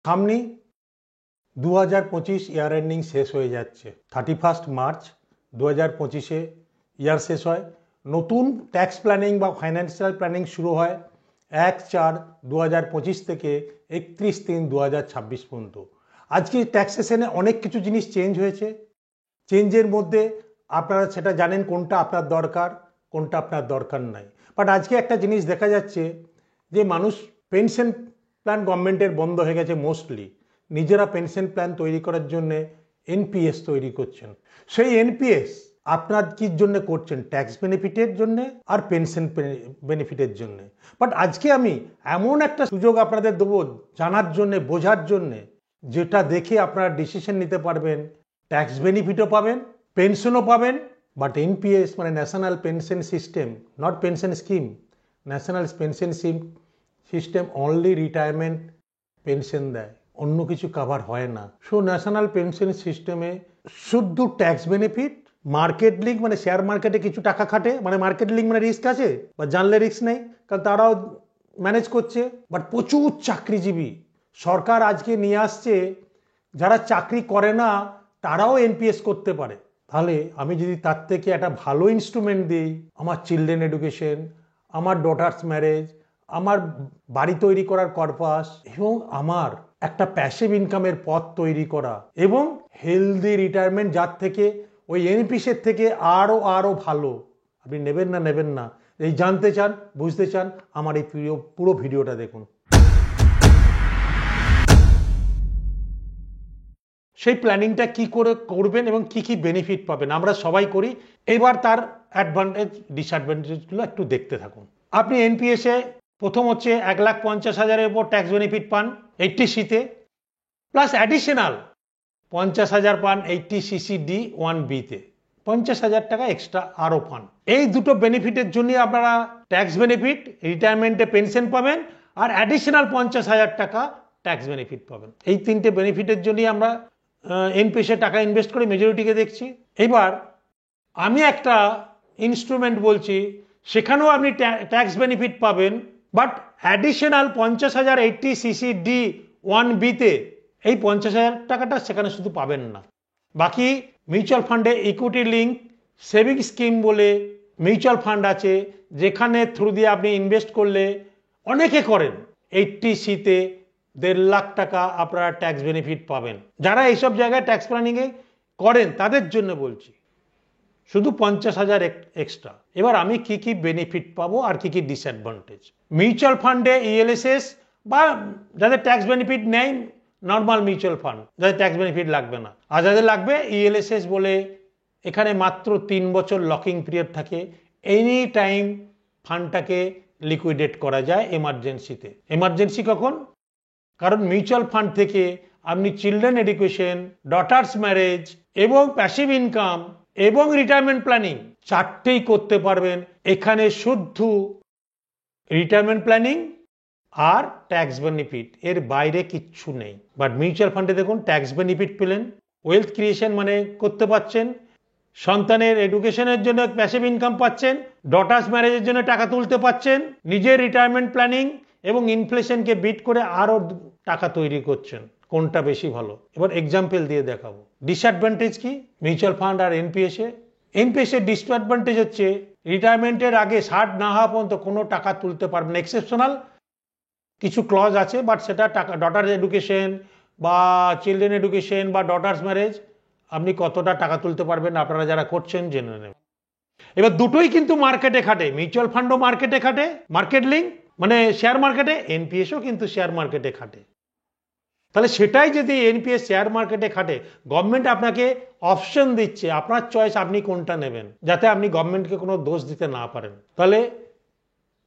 সামনেই 2025 year ending শেষ হয়ে যাচ্ছে। 31 মার্চ 2025-এ ইয়ার শেষ হয়। নতুন ট্যাক্স প্ল্যানিং বা ফাইন্যান্সিয়াল প্ল্যানিং শুরু হয় 1/4/2025 থেকে 31/3/2026 পর্যন্ত। আজকে ট্যাক্সেশনে অনেক কিছু জিনিস চেঞ্জ হয়েছে। চেঞ্জের মধ্যে আপনারা সেটা জানেন কোনটা আপনার দরকার, কোনটা আপনার দরকার নাই। বাট আজকে একটা জিনিস দেখা যাচ্ছে যে মানুষ পেনশন প্ল্যান গভর্নমেন্টের বন্ধ হয়ে গেছে মোস্টলি। নিজেরা পেনশন প্ল্যান তৈরি করার জন্যে এনপিএস তৈরি করছেন। সেই এনপিএস আপনার কি জন্য করছেন? ট্যাক্স বেনিফিটের জন্য আর পেনশন বেনিফিটের জন্য। বাট আজকে আমি এমন একটা সুযোগ আপনাদের দেবো জানার জন্যে, বোঝার জন্যে, যেটা দেখে আপনারা ডিসিশন নিতে পারবেন। ট্যাক্স বেনিফিটও পাবেন, পেনশনও পাবেন। বাট এনপিএস মানে national pension system, not pension scheme. National pension system only retirement pension দেয়, অন্য কিছু কভার হয় না। সো ন্যাশনাল পেনশন সিস্টেমে শুদ্ধ ট্যাক্স বেনিফিট, মার্কেট লিঙ্ক মানে শেয়ার মার্কেটে কিছু টাকা খাটে, মানে মার্কেট লিঙ্ক মানে রিস্ক আছে, বা জানলে রিস্ক নেই কারণ তারাও ম্যানেজ করছে। বাট প্রচুর চাকরিজীবী সরকার আজকে নিয়ে আসছে, যারা চাকরি করে না তারাও এনপিএস করতে পারে। তাহলে আমি যদি তার থেকে একটা ভালো ইনস্ট্রুমেন্ট দিই, আমার চিলড্রেন এডুকেশন, আমার ডটার্স ম্যারেজ, আমার বাড়ি তৈরি করার পারপাস, এবং আমার একটা প্যাসিভ ইনকামের পথ তৈরি করা, এবং হেলদি রিটায়ারমেন্ট, যার থেকে ওই এনপিএসের থেকে আরও ভালো। আপনি নেবেন না এই জানতে চান, বুঝতে চান, আমার এই পুরো ভিডিওটা দেখুন। সেই প্ল্যানিংটা কি করে করবেন এবং কি কি বেনিফিট পাবেন আমরা সবাই করি। এবার তার অ্যাডভান্টেজ ডিসঅ্যাডভান্টেজগুলো একটু দেখতে থাকুন। আপনি এনপিএসে প্রথম হচ্ছে 1,50,000-এর উপর ট্যাক্স বেনিফিট পান 80C-তে, প্লাস অ্যাডিশনাল 50,000 পান 80CC-D 1B-তে, 50,000 টাকা এক্সট্রা আরও পান। এই দুটো বেনিফিটের জন্য আপনারা ট্যাক্স বেনিফিট, রিটায়ারমেন্টে পেনশন পাবেন, আর অ্যাডিশনাল 50,000 টাকা ট্যাক্স বেনিফিট পাবেন। এই তিনটে বেনিফিটের জন্যই আমরা এনপিএসে টাকা ইনভেস্ট করে মেজরিটিকে দেখছি। এবার আমি একটা ইনস্ট্রুমেন্ট বলছি, সেখানেও আপনি ট্যাক্স বেনিফিট পাবেন, বাট অ্যাডিশনাল 50,000 80CC-D 1B-তে এই 50,000 টাকাটা সেখানে শুধু পাবেন না। বাকি মিউচুয়াল ফান্ডে ইকুইটি লিঙ্ক সেভিং স্কিম বলে মিউচুয়াল ফান্ড আছে, যেখানে থ্রু দিয়ে আপনি ইনভেস্ট করলে, অনেকে করেন, 80C-তে 1.5 লাখ টাকা আপনারা ট্যাক্স বেনিফিট পাবেন। যারা এইসব জায়গায় ট্যাক্স প্ল্যানিংয়ে করেন তাদের জন্য বলছি, শুধু 50,000 এক্সট্রা। এবার আমি কি কি বেনিফিট পাবো আর কি কি ডিসঅ্যাডভান্টেজ। মিউচুয়াল ফান্ডে ইএলএসএস বা যাদের ট্যাক্স বেনিফিট নেই, নর্মাল মিউচুয়াল ফান্ড, যাদের ট্যাক্স বেনিফিট লাগবে না, আর যাদের লাগবে ইএলএসএস বলে, এখানে মাত্র 3 বছর লকিং পিরিয়ড থাকে। এনি টাইম ফান্ডটাকে লিকুইডেট করা যায় এমার্জেন্সিতে। এমার্জেন্সি কখন? কারণ মিউচুয়াল ফান্ড থেকে আপনি চিলড্রেন এডুকেশন, ডটার্স ম্যারেজ এবং প্যাসিভ ইনকাম এবং রিটায়ারমেন্ট প্ল্যানিং চারটেই করতে পারবেন। এখানে শুদ্ধ রিটায়ারমেন্ট প্ল্যানিং আর ট্যাক্স বেনিফিট, এর বাইরে কিচ্ছু নেই। বাট মিউচুয়াল ফান্ডে দেখুন ট্যাক্স বেনিফিট পেলেন, ওয়েলথ ক্রিয়েশন মানে করতে পারছেন, সন্তানের এডুকেশনের জন্য প্যাসিভ ইনকাম পাচ্ছেন, ডটার্স ম্যারেজের জন্য টাকা তুলতে পাচ্ছেন, নিজের রিটায়ারমেন্ট প্ল্যানিং এবং ইনফ্লেশনকে বিট করে আরও টাকা তৈরি করছেন। কোনটা বেশি ভালো? এবার এক্সাম্পল দিয়ে দেখাবো। ডিসঅ্যাডভান্টেজ কি মিউচুয়াল ফান্ড আর এনপিএসে? এনপিএসের ডিসঅ্যাডভান্টেজ হচ্ছে রিটায়ারমেন্টের আগে 60 না হওয়া পর্যন্ত কোনো টাকা তুলতে পারবেন। এক্সেপশনাল কিছু ক্লজ আছে, বাট সেটা টাকা, ডটার এডুকেশন বা চিলড্রেন এডুকেশন বা ডটার্স ম্যারেজ, আপনি কতটা টাকা তুলতে পারবেন আপনারা যারা করছেন জেনে নেবেন। এবার দুটোই কিন্তু মার্কেটে খাটে, মিউচুয়াল ফান্ডও মার্কেটে খাটে, মার্কেট লিঙ্ক মানে শেয়ার মার্কেটে, এনপিএসও কিন্তু শেয়ার মার্কেটে খাটে। তাহলে সেটাই যদি এনপিএস শেয়ার মার্কেটে খাটে, গভর্নমেন্ট আপনাকে অপশন দিচ্ছে, আপনার চয়েস, আপনি কোনটা নেবেন, যাতে আপনি গভর্নমেন্টকে কোনো দোষ দিতে না পারেন। তাহলে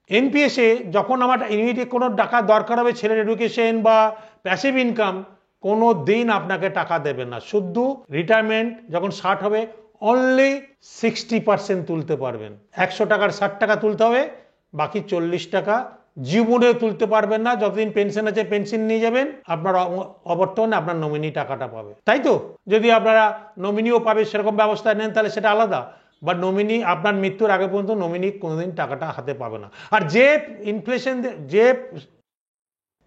এনপিএসে যখন আমার ইমিডিয়েট কোনো টাকা দরকার হবে, ছেলের এডুকেশন বা প্যাসিভ ইনকাম, কোনো দিন আপনাকে টাকা দেবে না। শুধু রিটায়ারমেন্ট যখন 60 হবে, অনলি 60% তুলতে পারবেন। 100 টাকার 60 টাকা তুলতে হবে, বাকি 40 টাকা জীবনে তুলতে পারবেন না। যতদিন পেনশন আছে পেনশন নিয়ে যাবেন, আপনার অবর্তমানে আপনার নমিনি টাকাটা পাবে। তাই তো, যদি আপনারা নমিনিও পাবে সেরকম ব্যবস্থা নেন তাহলে সেটা আলাদা, বা নমিনি আপনার মৃত্যুর আগে পর্যন্ত নমিনি কোনোদিন টাকাটা হাতে পাবে না। আর যে ইনফ্লেশন, যে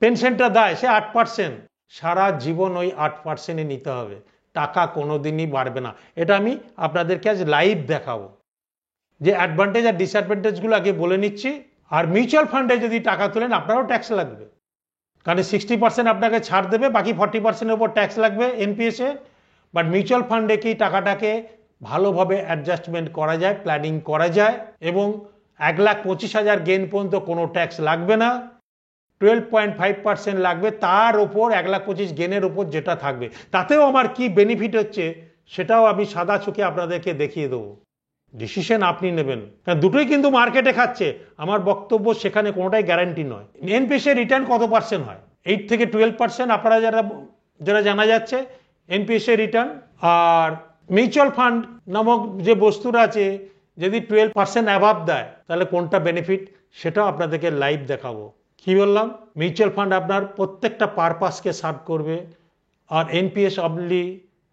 পেনশনটা দেয় সে 8%, সারা জীবন ওই 8%-এ নিতে হবে, টাকা কোনোদিনই বাড়বে না। এটা আমি আপনাদেরকে আজ লাইভ দেখাবো যে অ্যাডভান্টেজ আর ডিসঅ্যাডভান্টেজগুলো আগে বলে নিচ্ছি। আর মিউচুয়াল ফান্ডে যদি টাকা তোলেন আপনারও ট্যাক্স লাগবে, কারণ 60% আপনাকে ছাড় দেবে, বাকি 40%-এর উপর ট্যাক্স লাগবে এনপিএসে। বাট মিউচুয়াল ফান্ডে কি টাকাটাকে ভালোভাবে অ্যাডজাস্টমেন্ট করা যায়, প্ল্যানিং করা যায়, এবং 1,25,000 গেইন পর্যন্ত কোনো ট্যাক্স লাগবে না, 12.5% লাগবে, তার ওপর 1,25,000 গেনের ওপর যেটা থাকবে। তাতেও আমার কি বেনিফিট হচ্ছে সেটাও আমি সাদা চোখে আপনাদেরকে দেখিয়ে দেবো। ডিসিশন আপনি নেবেন, কারণ দুটোই কিন্তু মার্কেটে খাচ্ছে। আমার বক্তব্য সেখানে কোনোটাই গ্যারান্টি নয়। এনপিএসের রিটার্ন কত পার্সেন্ট হয়? 8 থেকে 12% আপনারা যারা জানা যাচ্ছে এনপিএসের রিটার্ন। আর মিউচুয়াল ফান্ড নামক যে বস্তুটা আছে, যদি 12% অ্যাভাব দেয় তাহলে কোনটা বেনিফিট সেটাও আপনাদেরকে লাইভ দেখাবো। কি বললাম? মিউচুয়াল ফান্ড আপনার প্রত্যেকটা পারপাসকে সার্ভ করবে, আর এনপিএস অনলি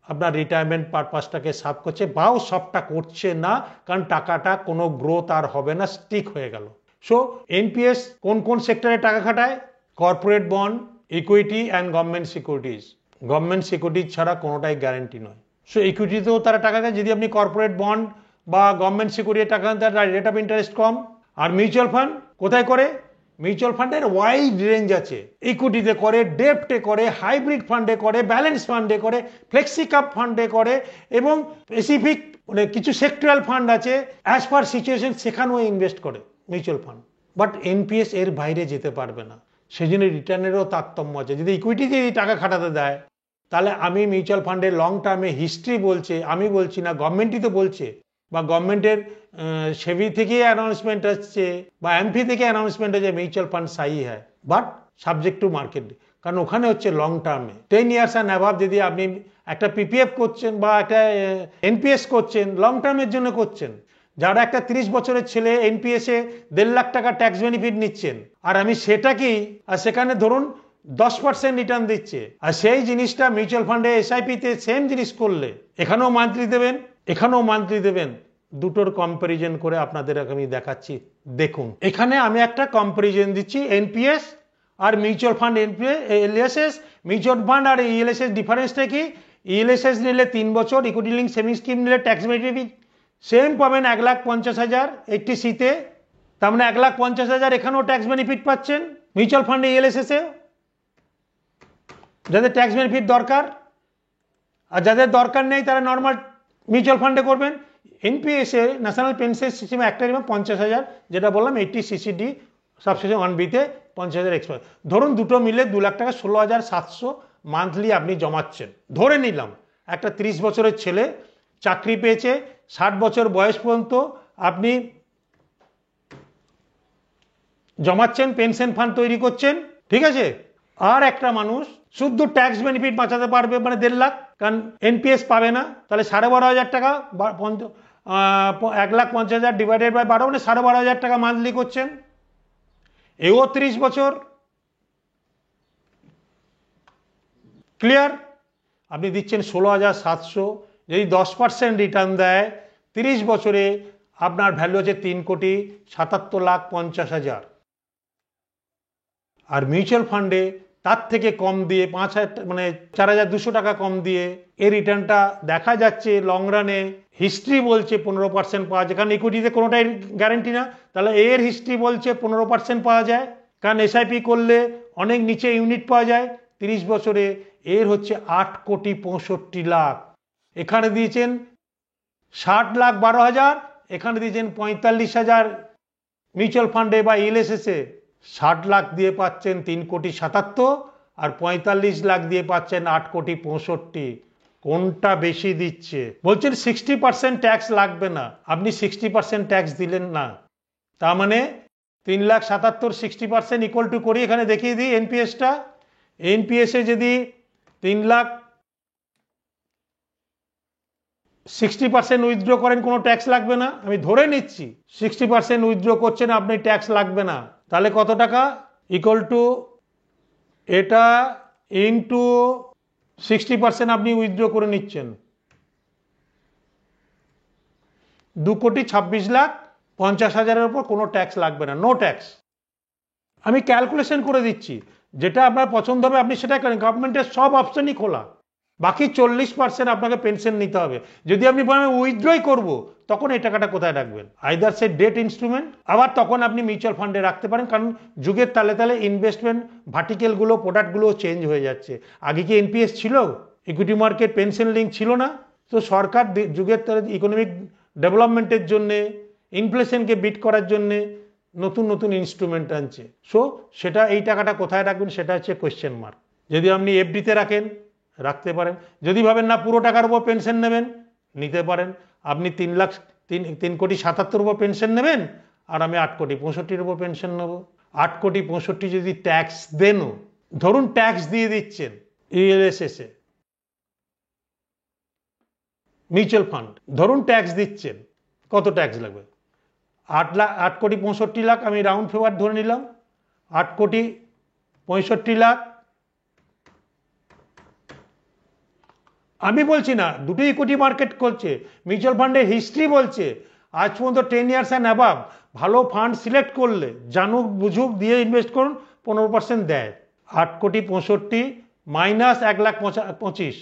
আপনার রিটায়ারমেন্ট পারপাসটাকে সার্ভ করছে, বাও সবটা করছে না, কারণ টাকাটা কোনো গ্রোথ আর হবে না, স্টিক হয়ে গেল। সো এনপিএস কোন কোন সেক্টরে টাকা খাটায়? Corporate bond, equity and government securities. Government securities ছাড়া কোনোটাই গ্যারান্টি নয়। সো ইকুইটিতেও তারা টাকা খায়। যদি আপনি কর্পোরেট বন্ড বা গভর্নমেন্ট সিকিউরিটি টাকা খান, তার রেট অফ ইন্টারেস্ট কম। আর মিউচুয়াল ফান্ড কোথায় করে? মিউচুয়াল ফান্ডের ওয়াইড রেঞ্জ আছে, ইকুইটিতে করে, ডেপ্টে করে, হাইব্রিড ফান্ডে করে, ব্যালেন্স ফান্ডে করে, ফ্লেক্সিকাপ ফান্ডে করে, এবং স্পেসিফিক মানে কিছু সেক্টরাল ফান্ড আছে অ্যাজ পার সিচুয়েশন, সেখানেও ইনভেস্ট করে মিউচুয়াল ফান্ড। বাট এনপিএস এর বাইরে যেতে পারবে না, সেই জন্য রিটার্নেরও তারতম্য আছে। যদি ইকুইটিতে যদি টাকা খাটাতে দেয়, তাহলে আমি মিউচুয়াল ফান্ডের লং টার্মে হিস্ট্রি বলছে, আমি বলছি না, গভর্নমেন্টই তো বলছে, বা গভর্নমেন্টের সেবি থেকে অ্যানাউন্সমেন্ট আসছে বা এমপি থেকে অ্যানাউন্সমেন্ট হচ্ছে মিউচুয়াল ফান্ড সাই হয়, বাট সাবজেক্ট টু মার্কেট। কারণ ওখানে হচ্ছে লং টার্মে 10 ইয়ার্স অ্যান্ড অ্যাভাব যদি আপনি একটা পিপিএফ করছেন বা একটা এনপিএস করছেন, লং টার্মের জন্য করছেন। যারা একটা 30 বছরের ছেলে এনপিএসে 1.5 লাখ টাকা ট্যাক্স বেনিফিট নিচ্ছেন, আর আমি সেটাকেই, আর সেখানে ধরুন 10% রিটার্ন দিচ্ছে, আর সেই জিনিসটা মিউচুয়াল ফান্ডে এসআইপিতে সেম জিনিস করলে এখানেও মান্থলি দেবেন, এখানেও মান্থলি দেবেন। দুটোর কম্পারিজন করে আপনাদের আমি দেখাচ্ছি। দেখুন, এখানে আমি একটা কম্পারিজন দিচ্ছি এনপিএস আর mutual fund, ELSS. Mutual fund আর ইএলএসএস ডিফারেন্সটা কি? ইএলএসএস নিলে 3 বছর, ইকুইটি লিঙ্ক সেভিংস স্কিম নিলে ট্যাক্স বেনিফিট সেম পাবেন 1,50,000 80C-তে। তার মানে 1,50,000 এখানেও ট্যাক্স বেনিফিট পাচ্ছেন মিউচুয়াল ফান্ডে, ইএলএসএস-এ। যাদের ট্যাক্স বেনিফিট দরকার, আর যাদের দরকার নেই তারা নর্মাল মিউচুয়াল ফান্ডে করবেন। এনপিএসে, ন্যাশনাল পেনশন স্কিমে একটা দেবেন 50,000, যেটা বললাম 80CCD সাবসেকশন 1B-তে 50,000 এক্সট্রা। ধরুন দুটো মিলে 2 লাখ টাকা, 16,700 মান্থলি আপনি জমাচ্ছেন। ধরে নিলাম একটা 30 বছরের ছেলে চাকরি পেয়েছে, 60 বছর বয়স পর্যন্ত আপনি জমাচ্ছেন, পেনশন ফান্ড তৈরি করছেন, ঠিক আছে। আর একটা মানুষ শুদ্ধ ট্যাক্স বেনিফিট বাঁচাতে পারবে, মানে 1.5 লাখ, কারণ এনপিএস পাবে না, তাহলে 12,500 টাকা, 1,50,000 ডিভাইডেড বাই 12, মানে 12,500 টাকা মান্থলি করছেন। এও 30 বছর। ক্লিয়ার? আপনি দিচ্ছেন 16,700, যদি 10% রিটার্ন দেয় 30 বছরে, আপনার ভ্যালু হচ্ছে 3,77,50,000। আর মিউচুয়াল ফান্ডে তার থেকে কম দিয়ে 5,000, মানে 4,200 টাকা কম দিয়ে এই রিটার্নটা দেখা যাচ্ছে লং রানে। হিস্ট্রি বলছে 15% পাওয়া যায়, কারণ ইকুইটিতে কোনোটাই গ্যারেন্টি না, তাহলে এর হিস্ট্রি বলছে 15% পাওয়া যায়, কারণ এসআইপি করলে অনেক নিচে ইউনিট পাওয়া যায়। 30 বছরে এর হচ্ছে 8,65,00,000। এখানে দিয়েছেন 60,12,000, এখানে দিয়েছেন 45,000 মিউচুয়াল ফান্ডে বা ইএলএসএস-এ। 60 লাখ দিয়ে পাচ্ছেন 3,77,00,000, আর 45 লাখ দিয়ে পাচ্ছেন 8,65,00,000। কোনটা বেশি দিচ্ছে? বলছেন 60% ট্যাক্স লাগবে না, আপনি 60% ট্যাক্স দিলেন না, তার মানে 3,77,000 60% ইকুয়াল টু করি, এখানে দেখিয়ে দিই এনপিএসটা। এনপিএসে যদি 3 লাখ 60% উইথড্র করেন, কোনো ট্যাক্স লাগবে না। আমি ধরে নিচ্ছি 60% উইথড্র করছেন, আপনি ট্যাক্স লাগবে না, তাহলে কত টাকা? ইকুয়াল টু এটা ইনটু 60% আপনি উইথড্র করে নিচ্ছেন, 2,26,50,000-এর উপর কোনো ট্যাক্স লাগবে না, নো ট্যাক্স। আমি ক্যালকুলেশন করে দিচ্ছি, যেটা আপনার পছন্দ হবে আপনি সেটা করেন। গভর্নমেন্টের সব অপশনই খোলা, বাকি 40% আপনাকে পেনশন নিতে হবে। যদি আপনি বলেন উইথড্রই করব, তখন এই টাকাটা কোথায় রাখবেন? আইদার সে ডেট ইনস্ট্রুমেন্ট, আবার তখন আপনি মিউচুয়াল ফান্ডে রাখতে পারেন, কারণ যুগের তালে তালে ইনভেস্টমেন্ট ভার্টিকেলগুলো প্রোডাক্টগুলো চেঞ্জ হয়ে যাচ্ছে। আগে কি এনপিএস ছিল? ইকুইটি মার্কেট পেনশন লিঙ্ক ছিল না। তো সরকার যুগের তালে ইকোনমিক ডেভেলপমেন্টের জন্যে, ইনফ্লেশনকে বিট করার জন্যে নতুন নতুন ইনস্ট্রুমেন্ট আনছে। সো সেটা, এই টাকাটা কোথায় রাখবেন সেটা হচ্ছে কোয়েশ্চেন মার্ক। যদি আপনি এফডিতে রাখেন, রাখতে পারেন। যদি ভাবেন না পুরো টাকার উপর পেনশন নেবেন, নিতে পারেন। আপনি 3,77,00,000 উপর পেনশন নেবেন, আর আমি 8,65,00,000 উপর পেনশন নেব। 8,65,00,000 যদি ট্যাক্স দেনও, ধরুন ট্যাক্স দিয়ে দিচ্ছেন ইএলএসএস এ, মিউচুয়াল ফান্ড ধরুন ট্যাক্স দিচ্ছেন, কত ট্যাক্স লাগবে? 8,65,00,000 আমি রাউন্ড ফিগার ধরে নিলাম। 8,65,00,000, আমি বলছি না, দুটো ইকুইটি মার্কেট করছে, মিউচুয়াল ফান্ডের হিস্ট্রি বলছে আজ পর্যন্ত 10 years অ্যান্ড অ্যাবাভ ভালো ফান্ড সিলেক্ট করলে, জানুক বুঝুক দিয়ে ইনভেস্ট করুন, 15% দেয়। 8,65,00,000 মাইনাস 1,25,000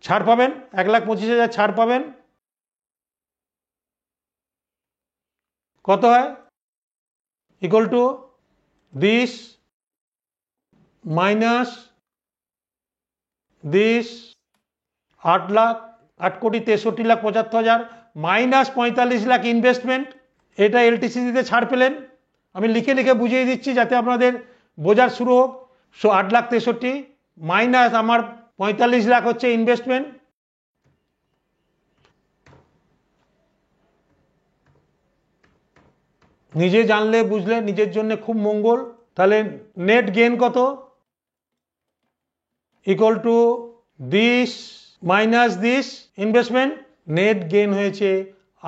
ছাড় পাবেন, 1,25,000 ছাড় পাবেন। কত হয়? Equal to this minus this, 8,63,75,000 minus 45 lakh investment. এটা এলটিসিতে ছাড় পেলেন। আমি লিখে লিখে বুঝিয়ে দিচ্ছি যাতে আপনাদের বোঝার শুরু হোক। সো 8,63,000 মাইনাস আমার 45 লাখ হচ্ছে ইনভেস্টমেন্ট। নিজে জানলে বুঝলে নিজের জন্য খুব মঙ্গল। তাহলে নেট গেইন কত? Equal to this minus this investment. Net gain হয়েছে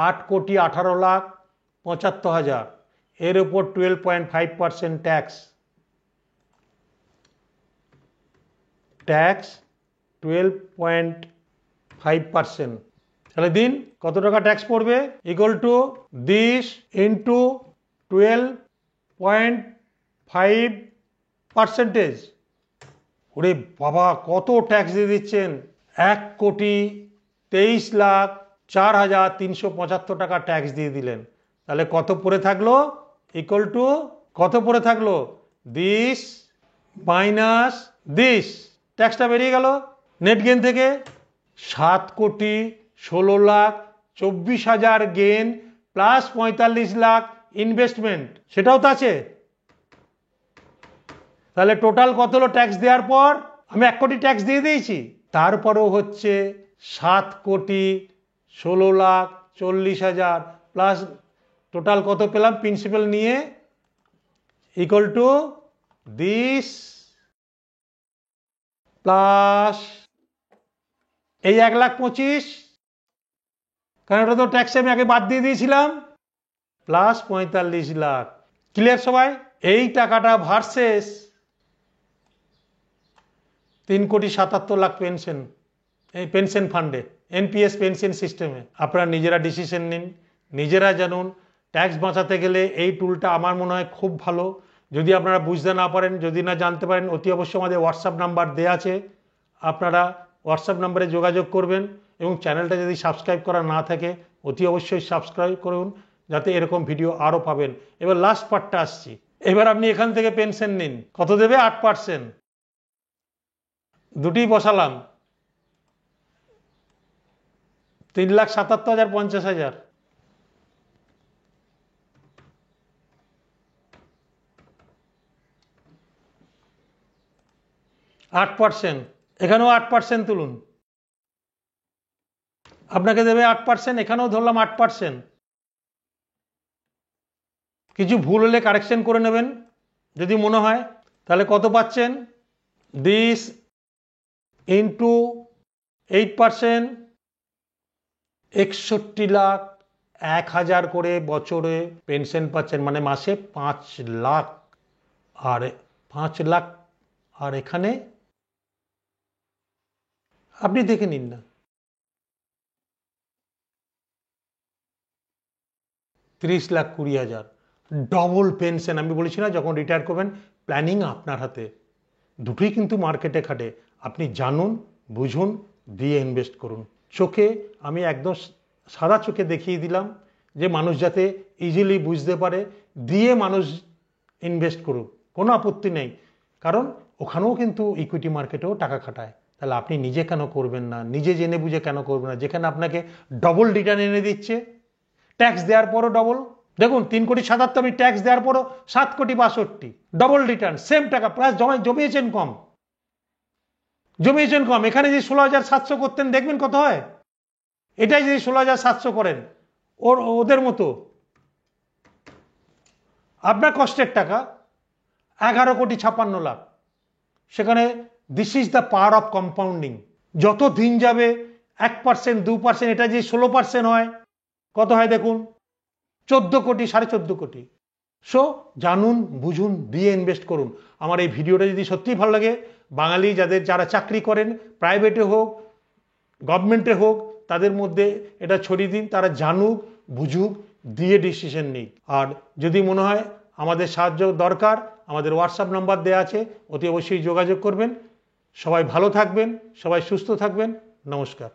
8,18,75,000। এর উপর 12.5% ট্যাক্স। ট্যাক্স 12.5%। তাহলে দিন কত টাকা ট্যাক্স পড়বে? Equal to this into 12.5%। ওরে বাবা, কত ট্যাক্স দিয়ে দিচ্ছেন! 1,23,04,375 টাকা ট্যাক্স দিয়ে দিলেন। তাহলে কত পড়ে থাকলো? ইকুয়াল টু কত পড়ে থাকলো? This minus this. ট্যাক্সটা বেরিয়ে গেল নেট গেইন থেকে। 7,16,24,000 গেইন প্লাস 45 লাখ ইনভেস্টমেন্ট, সেটাও তো আছে। তাহলে টোটাল কত হলো ট্যাক্স দেওয়ার পর? আমি 1 কোটি ট্যাক্স দিয়ে দিয়েছি, তারপরেও হচ্ছে 7,16,40,000 প্লাস টোটাল কত পেলাম প্রিন্সিপাল নিয়ে, ইকুয়াল টু দিস প্লাস এই 1,25,000, কারণ ওটা তো ট্যাক্স আমি আগে বাদ দিয়ে দিয়েছিলাম, প্লাস 45 লাখ। ক্লিয়ার সবাই? এই টাকাটা ভার্সেস 3,77,00,000 পেনশন, এই পেনশন ফান্ডে, এনপিএস পেনশন সিস্টেমে। আপনারা নিজেরা ডিসিশন নিন, নিজেরা জানুন। ট্যাক্স বাঁচাতে গেলে এই টুলটা আমার মনে হয় খুব ভালো। যদি আপনারা বুঝতে না পারেন, যদি না জানতে পারেন, অতি অবশ্যই আমাদের হোয়াটসঅ্যাপ নাম্বার দেওয়া আছে, আপনারা হোয়াটসঅ্যাপ নাম্বারে যোগাযোগ করবেন। এবং চ্যানেলটা যদি সাবস্ক্রাইব করা না থাকে অতি অবশ্যই সাবস্ক্রাইব করুন, যাতে এরকম ভিডিও আরও পাবেন। এবার লাস্ট পার্টটা আসছি। এবার আপনি এখান থেকে পেনশন নিন, কত দেবে? 8%। দুটি বসালাম, 3,77,000 50,000। 8%, এখানেও 8% তুলুন, আপনাকে দেবে 8%। এখানেও ধরলাম 8%। কিছু ভুল হলে কারেকশন করে নেবেন যদি মনে হয়। তাহলে কত পাচ্ছেন? দিস ইন্টু 8%, 61,01,000 করে বছরে পেনশন পাচ্ছেন, মানে মাসে 5 লাখ। আর 5 লাখ, আর এখানে আপনি দেখে নিন না, 30,20,000 ডবল পেনশন। আমি বলেছি না যখন রিটায়ার করবেন প্ল্যানিং আপনার হাতে। দুটোই কিন্তু মার্কেটে খাটে। আপনি জানুন, বুঝুন, দিয়ে ইনভেস্ট করুন। চোখে আমি একদম সাদা চোখে দেখিয়ে দিলাম যে মানুষ যাতে ইজিলি বুঝতে পারে, দিয়ে মানুষ ইনভেস্ট করুক, কোনো আপত্তি নেই। কারণ ওখানেও কিন্তু ইকুইটি মার্কেটেও টাকা খাটায়। তাহলে আপনি নিজে কেন করবেন না? নিজে জেনে বুঝে কেন করবেন না? যেখানে আপনাকে ডবল রিটার্ন এনে দিচ্ছে, ট্যাক্স দেওয়ার পরও ডবল। দেখুন 3,77,00,000 আমি ট্যাক্স দেওয়ার পরও 7,62,00,000 ডবল রিটার্ন, সেম টাকা, প্লাস জমিয়েছেন কম। এখানে যে 16,700 করতেন, দেখবেন কত হয়। এটাই যদি 16,700 করেন ওদের মতো, আপনার কষ্টের টাকা 11,56,00,000। সেখানে this is the power of compounding. যত দিন যাবে 1%, 2%, এটা যে 16% হয়, কত হয় দেখুন, 14 কোটি, 14.5 কোটি। সো জানুন, বুঝুন, দিয়ে ইনভেস্ট করুন। আমার এই ভিডিওটা যদি সত্যিই ভালো লাগে, বাঙালি যারা চাকরি করেন, প্রাইভেটে হোক গভর্নমেন্টে হোক, তাদের মধ্যে এটা ছড়িয়ে দিন। তারা জানুক, বুঝুক, দিয়ে ডিসিশন নিক। আর যদি মনে হয় আমাদের সাহায্য দরকার, আমাদের হোয়াটসঅ্যাপ নাম্বার দেওয়া আছে, অতি অবশ্যই যোগাযোগ করবেন। সবাই ভালো থাকবেন, সবাই সুস্থ থাকবেন। নমস্কার।